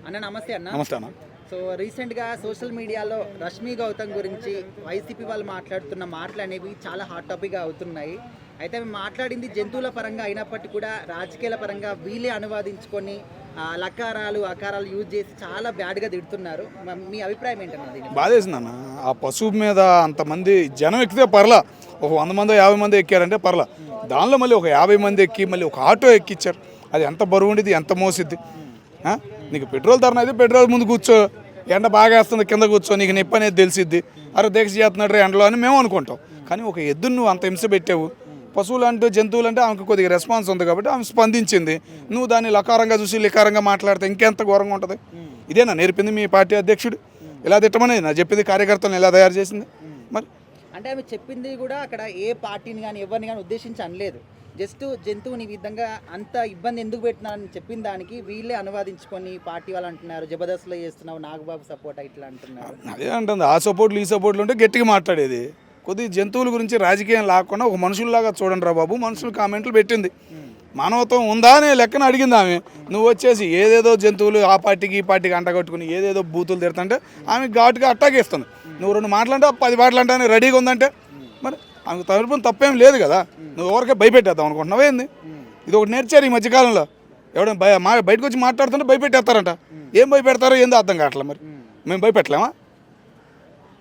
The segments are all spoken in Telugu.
అన్న నమస్తే అన్న. నమస్తే అన్న. సో రీసెంట్గా సోషల్ మీడియాలో రష్మి గౌతమ్ గురించి వైసీపీ వాళ్ళు మాట్లాడుతున్న మాటలు అనేవి చాలా హాట్ టాపిక్గా అవుతున్నాయి. అయితే మేము మాట్లాడింది జంతువుల పరంగా అయినప్పటికీ కూడా రాజకీయాల పరంగా వీళ్ళే అనువాదించుకొని లకారాలు అకారాలు యూజ్ చేసి చాలా బ్యాడ్గా తిడుతున్నారు. మీ అభిప్రాయం ఏంటన్నది? బాధేసిందన్న. ఆ పశువు మీద అంతమంది జనం ఎక్కితే పర్లా, ఒక 100 మంది 50 మంది ఎక్కారంటే పర్లా, దానిలో మళ్ళీ ఒక 50 మంది ఎక్కి మళ్ళీ ఒక ఆటో ఎక్కిచ్చారు. అది ఎంత బరువు ఉండేది, ఎంత మోసిద్ది. నీకు పెట్రోల్ ధరన అయితే పెట్రోల్ ముందు కూర్చో, ఎండ బాగా వేస్తుంది కింద కూర్చో, నీకు నొప్పి అనేది తెలిసిద్ది. అరే దీక్ష చేస్తున్నాడు ఎండలో అని మేము అనుకుంటాం. కానీ ఒక ఎద్దును నువ్వు అంత హింస పెట్టావు. పశువులు అంటే జంతువులు అంటే ఆమెకు కొద్దిగా రెస్పాన్స్ ఉంది కాబట్టి ఆమె స్పందించింది. నువ్వు దాన్ని లకారంగా చూసి లికారంగా మాట్లాడితే ఇంకెంత ఘోరంగా ఉంటుంది. ఇదేనా నేర్పింది మీ పార్టీ అధ్యక్షుడు? ఇలా తిట్టమని నా చెప్పింది కార్యకర్తలను ఎలా తయారు చేసింది? మరి అంటే ఆమె చెప్పింది కూడా అక్కడ ఏ పార్టీని కానీ ఎవరిని కానీ ఉద్దేశించి అనలేదు. జస్ట్ జంతువుని ఈ విధంగా అంత ఇబ్బంది ఎందుకు పెట్టినారని చెప్పిన దానికి వీళ్ళే అనువాదించుకొని పార్టీ వాళ్ళు అంటున్నారు జబర్దస్త్లో చేస్తున్నావు, నాగబాబు సపోర్ట్ ఇట్లా అంటున్నారు. అదే అంటుంది. ఆ సపోర్ట్లు ఈ సపోర్ట్లు ఉంటే గట్టిగా మాట్లాడేది. కొద్దిగా జంతువుల గురించి రాజకీయం లేకుండా ఒక మనుషుల్లాగా చూడండి రా బాబు. మనుషులు కామెంట్లు పెట్టింది. మానవత్వం ఉందా అనే లెక్కన అడిగింది ఆమె. నువ్వు వచ్చేసి ఏదేదో జంతువులు ఆ పార్టీకి ఈ పార్టీకి అంటగట్టుకుని ఏదేదో బూతులు తిడుతుంటే ఆమె ఘాటుగా అట్టాకేస్తుంది. నువ్వు 2 మాటలంటే 10 మాటలు అంటే రెడీగా ఉందంటే మరి ఆమెకు తరపున తప్పేం లేదు కదా. నువ్వు ఎవరికే భయపెట్టేద్దాం అనుకుంటున్నావు ఏంది? ఇది ఒకటి నేర్చారు ఈ మధ్యకాలంలో. ఎవడైనా బయటకు వచ్చి మాట్లాడుతుంటే భయపెట్టేస్తారంట. ఏం భయపెడతారో ఏందో అర్థం కావట్లేదు. మరి మేము భయపెట్టలేమా?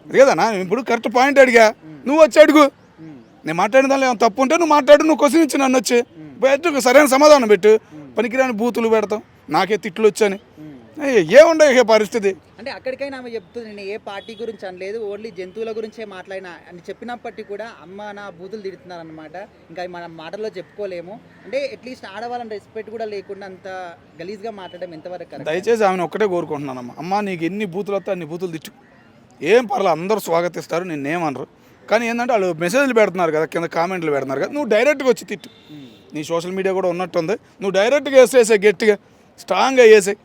లేదన్నా, ఇప్పుడు కరెక్ట్ పాయింట్ అడిగా, నువ్వు వచ్చి అడుగు. నేను మాట్లాడిన దానిలో ఏమైనా తప్పు ఉంటే నువ్వు మాట్లాడు, నువ్వు క్వశ్చన్ ఇచ్చి నన్ను వచ్చి బయట సరైన సమాధానం పెట్టు. పనికిరాని బూతులు పెడతాం, నాకే తిట్లు వచ్చని ఏముండే పరిస్థితి. అంటే అక్కడికైనా ఆమె చెప్తుంది నేను ఏ పార్టీ గురించి అనలేదు, ఓన్లీ జంతువుల గురించే మాట్లాడినా అని చెప్పినప్పటికీ కూడా అమ్మ నా బూతులు తిడుతున్నారు అనమాట. ఇంకా మన మాటల్లో చెప్పుకోలేము. అంటే అట్లీస్ట్ ఆడవాళ్ళని రెస్పెక్ట్ కూడా లేకుండా అంత గలీజ్గా మాట్లాడడం ఎంతవరకు? దయచేసి ఆమెను ఒక్కటే కోరుకుంటున్నానమ్మా, అమ్మ నీకు ఎన్ని బూతులు వస్తే అన్ని బూతులు తిట్టు, ఏం పర్లేదు, అందరూ స్వాగతిస్తారు, నిన్నేమనరు. కానీ ఏంటంటే వాళ్ళు మెసేజ్లు పెడుతున్నారు కదా, కింద కామెంట్లు పెడుతున్నారు కదా, నువ్వు డైరెక్ట్గా వచ్చి తిట్టు. నీ సోషల్ మీడియా కూడా ఉన్నట్టుంది, నువ్వు డైరెక్ట్గా వేసేసే, గట్టిగా స్ట్రాంగ్గా వేసే.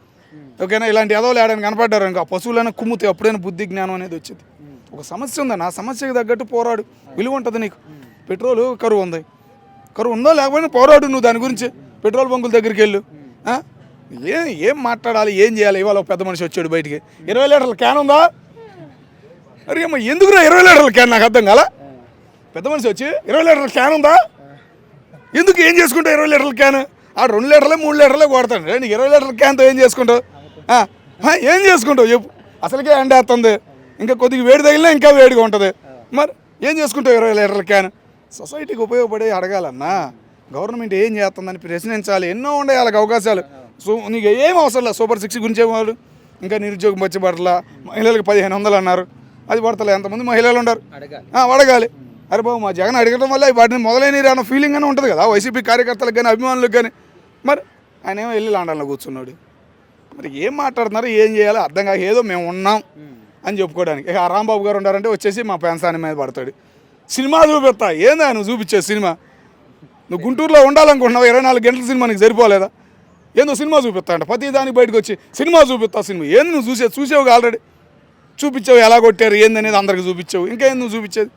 ఓకేనా? ఇలాంటి ఎదవలు ఏడాని కనపడ్డారు ఇంకా పశువులైనా కుమ్ముతే అప్పుడైనా బుద్ధి జ్ఞానం అనేది వచ్చింది. ఒక సమస్య ఉందా, నా సమస్యకి తగ్గట్టు పోరాడు, విలువ ఉంటుంది నీకు. పెట్రోల్ కరువు ఉంది, కరువు ఉందో లేకపోయినా పోరాడు నువ్వు దాని గురించి. పెట్రోల్ బంకుల దగ్గరికి వెళ్ళు. ఏం మాట్లాడాలి, ఏం చేయాలి? ఇవాళ పెద్ద మనిషి వచ్చాడు బయటికి, 20 లీటర్ల క్యాన్ ఉందా? అరే అమ్మ ఎందుకురా 20 లీటర్ల క్యాన్? నాకు అర్థం కాల. పెద్ద మనిషి వచ్చి 20 లీటర్ల క్యాన్ ఉందా? ఎందుకు, ఏం చేసుకుంటావు 20 లీటర్ల క్యాన్? ఆ 2 లీటర్లే 3 లీటర్లే కొడతాను. నీకు 20 లీటర్ల క్యాన్తో ఏం చేసుకుంటావు? ఏం చేసుకుంటావు చెప్పు? అసలుకే ఎండేస్తుంది, ఇంకా కొద్దిగా వేడి తగిలినా ఇంకా వేడిగా ఉంటుంది. మరి ఏం చేసుకుంటావు 20 లీటర్ల క్యాన్? సొసైటీకి ఉపయోగపడే అడగాలన్నా, గవర్నమెంట్ ఏం చేస్తుందని ప్రశ్నించాలి. ఎన్నో ఉండే వాళ్ళకి అవకాశాలు. నీకు ఏం అవసరం లేదు. సూపర్ 6 గురించి వాళ్ళు ఇంకా నిరుద్యోగం వచ్చి పడలా, మహిళలకు 1500 అన్నారు, అది పడతలే. ఎంతమంది మహిళలు ఉన్నారు, అడగాలి. అరే బాబు మా జగన్ అడగడం వల్ల వాటిని మొదలైన అన్న ఫీలింగ్ అని ఉంటుంది కదా వైసీపీ కార్యకర్తలకు కానీ అభిమానులకు కానీ. మరి ఆయన ఏమో వెళ్ళి లండన్లో కూర్చున్నాడు. మరి ఏం మాట్లాడుతున్నారు, ఏం చేయాలో అర్థం కాక ఏదో మేము ఉన్నాం అని చెప్పుకోవడానికి. ఇక రాంబాబు గారు ఉన్నారంటే వచ్చేసి మా పెన్సాని మీద పడతాడు. సినిమా చూపిస్తా, ఏందా నువ్వు చూపించే సినిమా? నువ్వు గుంటూరులో ఉండాలనుకుంటున్నావు, 24 గంటల సినిమా నీకు సరిపోలేదా? ఏందో సినిమా చూపిస్తా అంట, ప్రతి దానికి బయటకు వచ్చి సినిమా చూపిస్తా. సినిమా ఏంది నువ్వు చూసేవు ఆల్రెడీ చూపించావు, ఎలా కొట్టారు ఏందనేది అందరికి చూపించావు, ఇంకేం నువ్వు చూపించేది?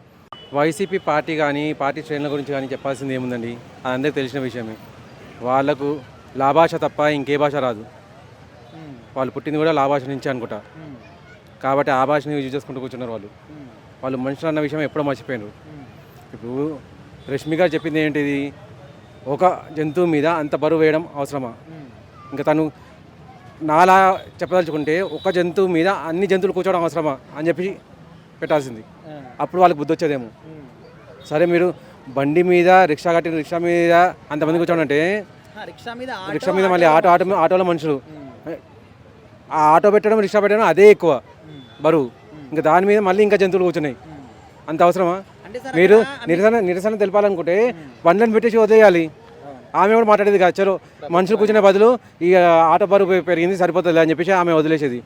వైసీపీ పార్టీ కానీ పార్టీ శ్రేణుల గురించి కానీ చెప్పాల్సింది ఏముందండి, అది అందరికీ తెలిసిన విషయమే. వాళ్ళకు లాభాష తప్ప ఇంకే భాష రాదు. వాళ్ళు పుట్టింది కూడా లాభాష నుంచే అనుకుంటా. కాబట్టి ఆ భాషని యూజ్ చేసుకుంటూ కూర్చున్నారు వాళ్ళు మనుషులు అన్న విషయం ఎప్పుడో మర్చిపోయినారు. ఇప్పుడు రష్మి గారు చెప్పింది ఏంటిది, ఒక జంతువు మీద అంత బరువు వేయడం అవసరమా? ఇంకా తను నాలా చెప్పదలుచుకుంటే ఒక జంతువు మీద అన్ని జంతువులు కూర్చోవడం అవసరమా అని చెప్పి పెట్టాల్సింది. అప్పుడు వాళ్ళకి బుద్ధి వచ్చేదేమో. సరే మీరు బండి మీద రిక్షా కట్టిన రిక్షా మీద అంతమంది కూర్చోండి అంటే రిక్షా మీద మళ్ళీ ఆటోలో మనుషులు, ఆ ఆటో పెట్టడం రిక్షా పెట్టడం అదే ఎక్కువ బరువు. ఇంకా దాని మీద మళ్ళీ ఇంకా జంతువులు కూర్చున్నాయి, అంత అవసరమా? మీరు నిరసన తెలపాలనుకుంటే బండ్లను పెట్టేసి వదిలేయాలి. ఆమె కూడా మాట్లాడేది కాదు, చలో మనుషులు కూర్చునే బదులు ఈ ఆటో బరువు పెరిగింది సరిపోతుంది అని చెప్పేసి ఆమె వదిలేసేది.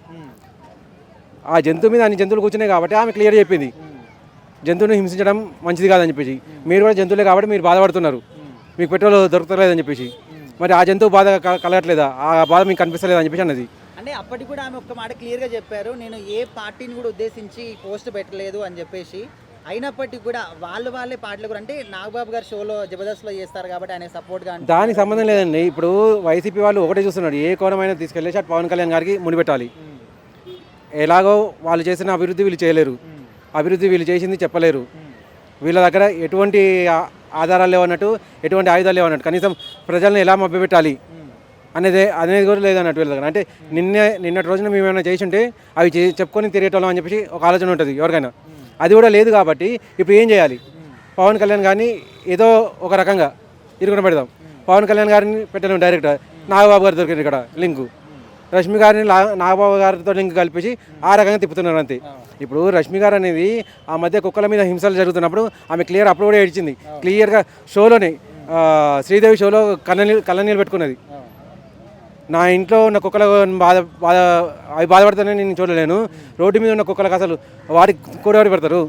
ఆ జంతువు మీద అన్ని జంతువులు కూర్చున్నాయి కాబట్టి ఆమె క్లియర్ చెప్పింది జంతువుని హింసించడం మంచిది కాదని చెప్పేసి. మీరు కూడా జంతువులే కాబట్టి మీరు బాధపడుతున్నారు, మీకు పెట్రోల్ దొరకలేదని చెప్పేసి. మరి ఆ జంతువు బాధ కలగట్లేదా? ఆ బాధ మీకు కనిపిస్తలేదని చెప్పేసి అన్నది. అంటే అప్పటికి కూడా ఆమె ఒక్క మాట క్లియర్గా చెప్పారు, నేను ఏ పార్టీని కూడా ఉద్దేశించి పోస్ట్ పెట్టలేదు అని చెప్పేసి. అయినప్పటికీ కూడా వాళ్ళే పాటలు కూడా అంటే నాగబాబు గారు షోలో జబర్దస్త్లో చేస్తారు కాబట్టి ఆయన సపోర్ట్గా దానికి సంబంధం లేదండి. ఇప్పుడు వైసీపీ వాళ్ళు ఒకటే చూస్తున్నాడు, ఏ కోణమైనా తీసుకెళ్ళేసి అటు పవన్ కళ్యాణ్ గారికి ముడిపెట్టాలి. ఎలాగో వాళ్ళు చేసిన అభివృద్ధి వీళ్ళు చేయలేరు, అభివృద్ధి వీళ్ళు చేసింది చెప్పలేరు, వీళ్ళ దగ్గర ఎటువంటి ఆధారాలు లేవన్నట్టు, ఎటువంటి ఆయుధాలు లేవన్నట్టు, కనీసం ప్రజలను ఎలా మభ్యపెట్టాలి అనేది కూడా లేదన్నట్టు వీళ్ళ దగ్గర. అంటే నిన్నటి రోజున మేము ఏమైనా చేసి ఉంటే అవి చెప్పుకొని తిరిగేటోళ్ళం అని చెప్పేసి ఒక ఆలోచన ఉంటుంది ఎవరికైనా. అది కూడా లేదు కాబట్టి ఇప్పుడు ఏం చేయాలి? పవన్ కళ్యాణ్ గారిని ఏదో ఒక రకంగా ఇరుగున పెడదాం. పవన్ కళ్యాణ్ గారిని పెట్టలేము డైరెక్ట్, నాగబాబు గారు దొరికింది ఇక్కడ లింకు, రష్మి గారిని నాగబాబు గారితో లింక్ కలిపేసి ఆ రకంగా తిప్పుతున్నారు అంతే. ఇప్పుడు రష్మి గారు అనేది ఆ మధ్య కుక్కల మీద హింసలు జరుగుతున్నప్పుడు ఆమె క్లియర్ అప్పుడు కూడా ఏడ్చింది, క్లియర్గా షోలోనే శ్రీదేవి షోలో కళ్ళనీళ్ళు పెట్టుకున్నది. నా ఇంట్లో ఉన్న కుక్కల అవి బాధపడుతున్నాయని నేను చూడలేను, రోడ్డు మీద ఉన్న కుక్కలకు అసలు వాడికి కూడబడి పెడతారు,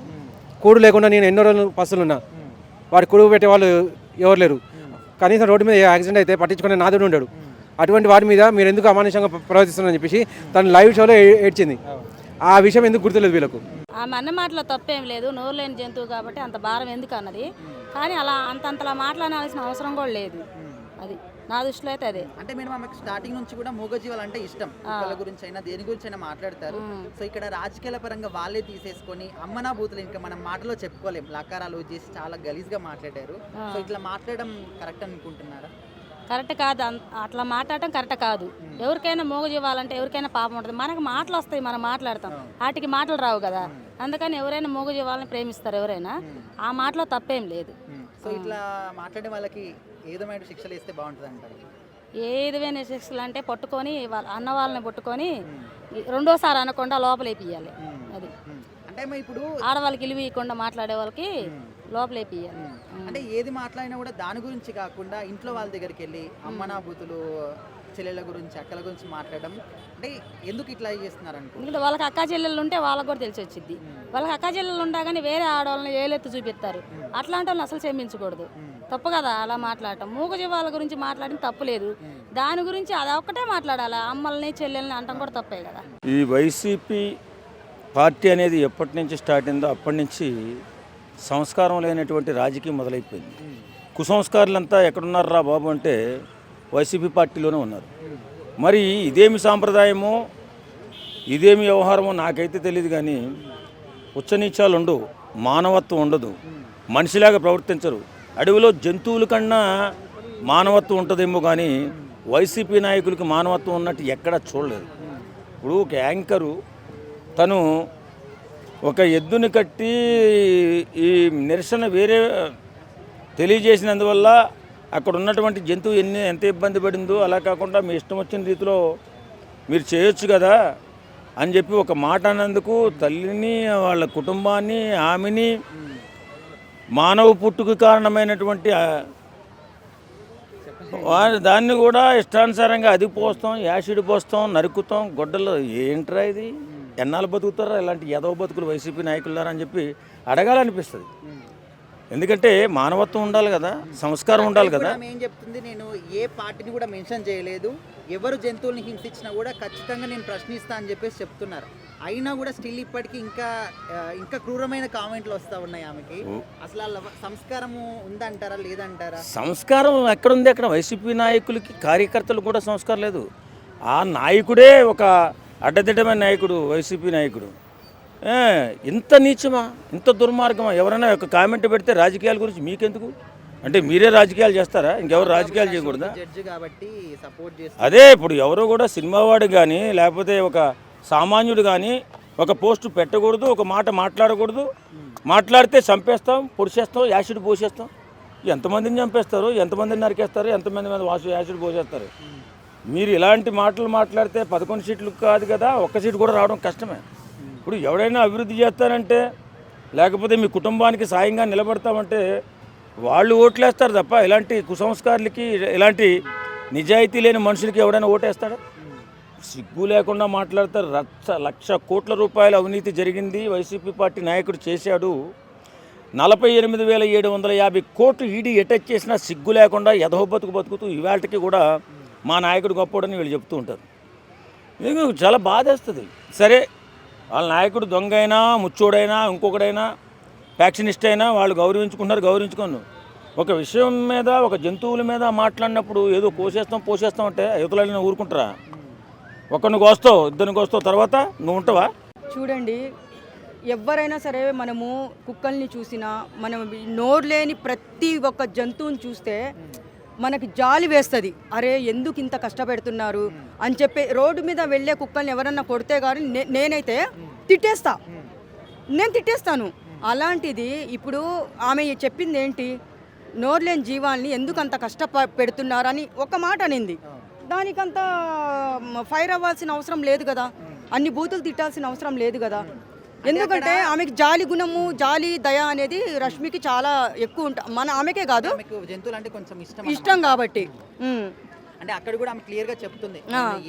కూడు లేకుండా నేను ఎన్నో రోజులు పస్తులున్నా, వాడికి కూడు పెట్టే వాళ్ళు ఎవరు లేరు, కనీసం రోడ్డు మీద యాక్సిడెంట్ అయితే పట్టించుకునే నాదుడు ఉండడు, అటువంటి వాడి మీద మీరు ఎందుకు అమానుషంగా ప్రవర్తిస్తున్నారని చెప్పేసి తను లైవ్ షోలో ఏడ్చింది. ఆ విషయం ఎందుకు గుర్తులేదు వీళ్ళకు? ఆమె అన్న మాటలో తప్పేం లేదు, నోరు లేని జంతువు కాబట్టి అంత భారం ఎందుకు అన్నది, కానీ అలా అంతలా మాట్లాడాల్సిన అవసరం కూడా లేదు. అది నా దృష్టిలో అయితే అదే. అంటే మీరు ఆమెకు స్టార్టింగ్ నుంచి కూడా మూగజీవాలు అంటే ఇష్టం, కుక్కల గురించి అయినా దేని గురించి అయినా మాట్లాడతారు. సో ఇక్కడ రాజకీయాల పరంగా వాళ్ళే తీసేసుకొని అమ్మనా బూతులు ఇంకా మనం మాటలో చెప్పుకోలేం, లకారాలు చేసి చాలా గలీజ్గా మాట్లాడారు. సో ఇట్లా మాట్లాడడం కరెక్ట్ అనుకుంటున్నారా? కరెక్ట్ కాదు, అట్లా మాట్లాడటం కరెక్ట్ కాదు. ఎవరికైనా మూగజీవాలంటే ఎవరికైనా పాపం ఉంటుంది, మనకు మాటలు వస్తాయి, మనం మాట్లాడతాం, వాటికి మాటలు రావు కదా. అందుకని ఎవరైనా మూగజీవాలని ప్రేమిస్తారు ఎవరైనా, ఆ మాటలో తప్పేం లేదు. సో ఇట్లా మాట్లాడే వాళ్ళకి ఏదైనా శిక్షలు ఇస్తే బాగుంటుంది అంటారు? ఏ విధమైన శిక్షలు అంటే పట్టుకొని అన్న వాళ్ళని పట్టుకొని రెండోసారి అనకుండా లోపలేపియాలి. అది అంటే ఇప్పుడు ఆడవాళ్ళకి ఇలువ ఇవ్వకుండా మాట్లాడే వాళ్ళకి లోపలేపియాలి. అంటే ఏది మాట్లాడినా కూడా దాని గురించి కాకుండా ఇంట్లో వాళ్ళ దగ్గరికి వెళ్ళి అమ్మనా బూతులు, చెల్లెళ్ళ గురించి, అక్కల గురించి మాట్లాడడం అంటే ఎందుకు ఇట్లా చేస్తున్నారు అనుకో? ఎందుకంటే వాళ్ళకి అక్కా చెల్లెళ్ళు ఉంటే వాళ్ళకి కూడా తెలిసి వచ్చింది. వాళ్ళకి అక్కా చెల్లెళ్ళు ఉండగానే వేరే ఆడవాళ్ళని ఏలెత్తి చూపిస్తారు, అట్లాంటి వాళ్ళని అసలు క్షమించకూడదు, తప్పు కదా అలా మాట్లాడటం. మూగజీవాల గురించి మాట్లాడిన తప్పు లేదు, దాని గురించి అది ఒక్కటే మాట్లాడాలి, అమ్మల్ని చెల్లెల్ని అంటాం కూడా తప్పే కదా. ఈ వైసీపీ పార్టీ అనేది ఎప్పటి నుంచి స్టార్ట్ అయిందో అప్పటి నుంచి సంస్కారం లేనటువంటి రాజకీయం మొదలైపోయింది. కుసంస్కారులంతా ఎక్కడున్నారా బాబు అంటే వైసీపీ పార్టీలోనే ఉన్నారు. మరి ఇదేమి సాంప్రదాయమో ఇదేమి వ్యవహారమో నాకైతే తెలియదు, కానీ ఉచ్చనీచాలు ఉండవు, మానవత్వం ఉండదు, మనిషిలాగా ప్రవర్తించరు. అడవిలో జంతువుల కన్నా మానవత్వం ఉంటుందేమో కానీ వైసీపీ నాయకులకి మానవత్వం ఉన్నట్టు ఎక్కడా చూడలేదు. ఇప్పుడు ఒక యాంకరు తను ఒక ఎద్దుని కట్టి ఈ నిరసన వేరే తెలియజేసినందువల్ల అక్కడ ఉన్నటువంటి జంతువు ఎంత ఇబ్బంది పడిందో, అలా కాకుండా మీ ఇష్టం వచ్చిన రీతిలో మీరు చేయొచ్చు కదా అని చెప్పి ఒక మాట అన్నందుకు తల్లిని, వాళ్ళ కుటుంబాన్ని, ఆమెని, మానవ పుట్టుకు కారణమైనటువంటి దాన్ని కూడా ఇష్టానుసారంగా అది పోస్తాం, యాసిడ్ పోస్తాం, నరుకుతాం, గొడ్డలు. ఏంట్రా ఇది? ఎన్నాళ్ళు బతుకుతారా ఇలాంటి ఎదవ బతుకులు వైసీపీ నాయకులారా అని చెప్పి అడగాలనిపిస్తుంది. ఎందుకంటే మానవత్వం ఉండాలి కదా, సంస్కారం ఉండాలి కదా. ఏం చెప్తుంది, నేను ఏ పార్టీని కూడా మెన్షన్ చేయలేదు, ఎవరు జంతువుల్ని హింసించినా కూడా ఖచ్చితంగా నేను ప్రశ్నిస్తా అని చెప్పేసి చెప్తున్నారు. అయినా కూడా స్టిల్ ఇప్పటికీ ఇంకా క్రూరమైన కామెంట్లు వస్తూ ఉన్నాయి ఆమెకి. అసలు వాళ్ళ సంస్కారము ఉందంటారా లేదంటారా? సంస్కారం ఎక్కడుంది? అక్కడ వైసీపీ నాయకులకి, కార్యకర్తలు కూడా సంస్కారం లేదు. ఆ నాయకుడే ఒక అడ్డదిడ్డమైన నాయకుడు, వైసీపీ నాయకుడు. ఇంత నీచమా, ఇంత దుర్మార్గమా? ఎవరైనా ఒక కామెంట్ పెడితే రాజకీయాల గురించి మీకెందుకు? అంటే మీరే రాజకీయాలు చేస్తారా? ఇంకెవరు రాజకీయాలు చేయకూడదా? జడ్జి కాబట్టి సపోర్ట్ చేస్తారు. అదే ఇప్పుడు ఎవరో కూడా సినిమావాడు కానీ లేకపోతే ఒక సామాన్యుడు కానీ ఒక పోస్టు పెట్టకూడదు, ఒక మాట మాట్లాడకూడదు. మాట్లాడితే చంపేస్తాం, పొడిచేస్తాం, యాసిడ్ పోసేస్తాం. ఎంతమందిని చంపేస్తారు, ఎంతమందిని నరికేస్తారు, ఎంతమంది మీద యాసిడ్ పోసేస్తారు. మీరు ఇలాంటి మాటలు మాట్లాడితే 11 సీట్లు కాదు కదా, ఒక్క సీటు కూడా రావడం కష్టమే. ఇప్పుడు ఎవడైనా అభివృద్ధి చేస్తారంటే లేకపోతే మీ కుటుంబానికి సాయంగా నిలబడతామంటే వాళ్ళు ఓట్లేస్తారు తప్ప ఇలాంటి కుసంస్కారులకి, ఇలాంటి నిజాయితీ లేని మనుషులకి ఎవడైనా ఓటేస్తాడా? సిగ్గు లేకుండా మాట్లాడతారు. 1,00,00,000 కోట్ల రూపాయల అవినీతి జరిగింది, వైసీపీ పార్టీ నాయకుడు చేశాడు. 48,750 కోట్లు ఈడీ అటాచ్ చేసినా సిగ్గు లేకుండా ఎదవ బతుకుతూ ఇవాళకి కూడా మా నాయకుడు గొప్పడని వీళ్ళు చెప్తూ ఉంటారు. మీకు చాలా బాధేస్తుంది. సరే, వాళ్ళ నాయకుడు దొంగైనా, ముచ్చోడైనా, ఇంకొకడైనా ఫ్యాక్షనిస్ట్ అయినా వాళ్ళు గౌరవించుకోను. ఒక విషయం మీద ఒక జంతువుల మీద మాట్లాడినప్పుడు ఏదో పోసేస్తాం అంటే యువతలని ఊరుకుంటారా? ఒకరిని కోస్తావు, ఇద్దరిని కోస్తావు, తర్వాత నువ్వు ఉంటావా? చూడండి, ఎవరైనా సరే మనము కుక్కల్ని చూసినా, మనం నోరు లేని ప్రతి ఒక్క జంతువుని చూస్తే మనకి జాలి వేస్తుంది. అరే ఎందుకు ఇంత కష్టపెడుతున్నారు అని చెప్పి రోడ్డు మీద వెళ్ళే కుక్కల్ని ఎవరన్నా కొడితే కానీ నేనైతే తిట్టేస్తాను. అలాంటిది ఇప్పుడు ఆమె చెప్పింది ఏంటి, నోరు లేని జీవాల్ని ఎందుకు అంత కష్టపెడుతున్నారు అని ఒక మాట అనింది. దానికంతా ఫైర్ అవ్వాల్సిన అవసరం లేదు కదా, అన్ని బూతులు తిట్టాల్సిన అవసరం లేదు కదా. ఎందుకంటే ఆమెకి జాలి గుణము, జాలి దయ అనేది రష్మికి చాలా ఎక్కువ ఉంటుంది. ఆమెకే కాదు, జంతువులు అంటే కొంచెం ఇష్టం కాబట్టి. అంటే అక్కడ కూడా ఆమె క్లియర్ గా చెప్తుంది,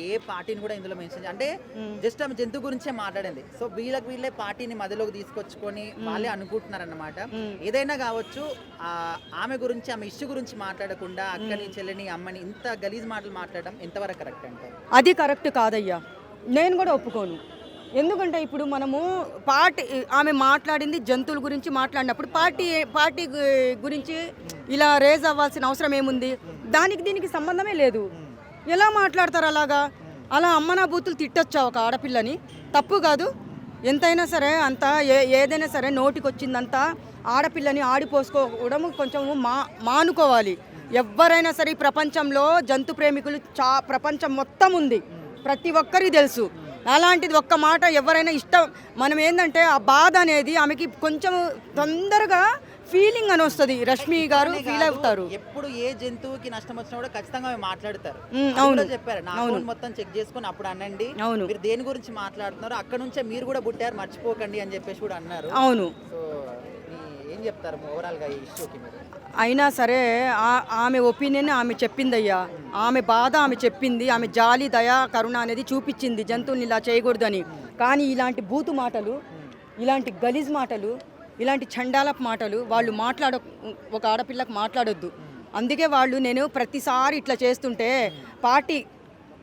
ఏ పార్టీని కూడా ఇందులో మెన్షన్ అంటే జస్ట్ ఆమె జంతువు గురించే మాట్లాడింది. సో వీళ్ళే పార్టీని మధ్యలోకి తీసుకొచ్చుకొని వాళ్ళే అనుకుంటున్నారన్నమాట. ఏదైనా కావచ్చు, ఆమె గురించి, ఆమె ఇష్యూ గురించి మాట్లాడకుండా అక్కని, చెల్లిని, అమ్మని ఇంత గలీజ్ మాటలు మాట్లాడడం ఎంతవరకు కరెక్ట్ అంటారు? అది కరెక్ట్ కాదయ్యా, నేను కూడా ఒప్పుకోను. ఎందుకంటే ఇప్పుడు మనము ఆమె మాట్లాడింది జంతువుల గురించి మాట్లాడినప్పుడు పార్టీ గురించి ఇలా రేజ్ అవ్వాల్సిన అవసరం ఏముంది? దానికి దీనికి సంబంధమే లేదు. ఎలా మాట్లాడతారు అలాగా? అలా అమ్మనా బూతులు తిట్టొచ్చా ఒక ఆడపిల్లని? తప్పు కాదు. ఎంతైనా సరే ఏదైనా సరే నోటికి వచ్చిందంతా ఆడపిల్లని ఆడిపోసుకోవడం కొంచెం మానుకోవాలి. ఎవరైనా సరే ఈ ప్రపంచంలో జంతు ప్రేమికులు ప్రపంచం మొత్తం ఉంది, ప్రతి ఒక్కరికి తెలుసు. అలాంటిది ఒక్క మాట ఎవరైనా ఇష్టం, మనం ఏంటంటే ఆ బాధ అనేది ఆమెకి కొంచెం తొందరగా ఫీలింగ్ అని వస్తుంది. రష్మి గారు ఫీల్ అవుతారు. ఎప్పుడు ఏ జంతువుకి నష్టం వచ్చినా కూడా ఖచ్చితంగా మాట్లాడతారు. అవును చెప్పారు, నా అకౌంట్ మొత్తం చెక్ చేసుకుని అప్పుడు అనండి, మీరు దేని గురించి మాట్లాడుతున్నారు, అక్కడ నుంచే మీరు కూడా పుట్టారు, మర్చిపోకండి అని చెప్పేసి కూడా అన్నారు. అవును. సో ఏం చెప్తారు ఓవరాల్ గా ఈ ఇష్యూకి మీరు? అయినా సరే ఆమె ఒపీనియన్ ఆమె చెప్పిందయ్యా, ఆమె బాధ ఆమె చెప్పింది, ఆమె జాలి దయ కరుణ అనేది చూపించింది జంతువుని ఇలా చేయకూడదని. కానీ ఇలాంటి బూతు మాటలు, ఇలాంటి గలీజ్ మాటలు, ఇలాంటి చండాలపు మాటలు వాళ్ళు ఒక ఆడపిల్లకు మాట్లాడొద్దు. అందుకే నేను ప్రతిసారి ఇట్లా చేస్తుంటే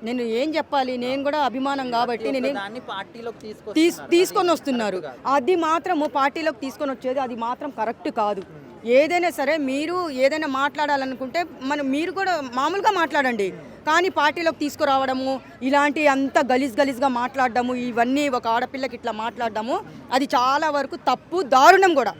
నేను ఏం చెప్పాలి, నేను కూడా అభిమానం కాబట్టి నేను తీసుకొని వస్తున్నారు. అది మాత్రము పార్టీలోకి తీసుకొని వచ్చేది అది మాత్రం కరెక్ట్ కాదు. ఏదైనా సరే మీరు ఏదైనా మాట్లాడాలనుకుంటే మీరు కూడా మామూలుగా మాట్లాడండి, కానీ పార్టీలోకి తీసుకురావడము, ఇలాంటి అంత గలీజ్గా మాట్లాడడము, ఇవన్నీ ఒక ఆడపిల్లకి ఇట్లా మాట్లాడడము అది చాలా వరకు తప్పు, దారుణం కూడా.